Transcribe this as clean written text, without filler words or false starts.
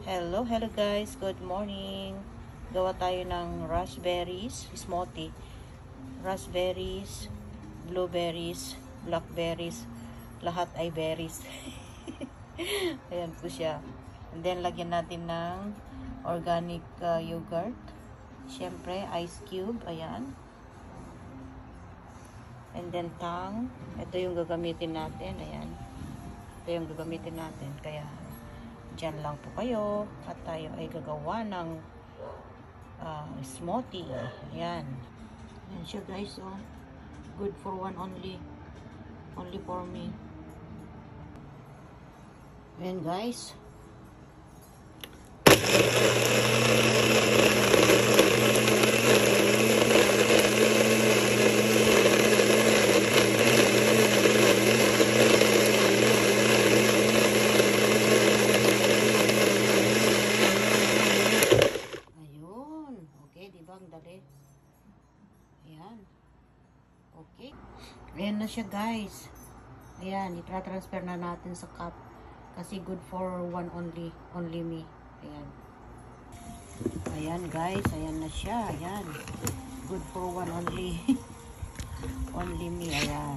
Hello guys, good morning. Gawa tayo ng raspberries, smoothie. Raspberries, blueberries, blackberries, lahat ay berries. Ayan po siya. And then lagyan natin ng organic yogurt. Siyempre, ice cube, ayan. And then tang, ito yung gagamitin natin, ayan. Ito yung gagamitin natin, kaya dyan lang po kayo at tayo ay gagawa ng smoothie. Ayan. Ayan siya guys. Oh. Good for one only. Only for me. Ayan guys. Ang dali. Ayan. Okay. Ayan na siya guys. Ayan. Itra-transfer na natin sa cup. Kasi good for one only. Only me. Ayan. Ayan guys. Ayan na siya. Ayan. Good for one only. Only me. Ayan.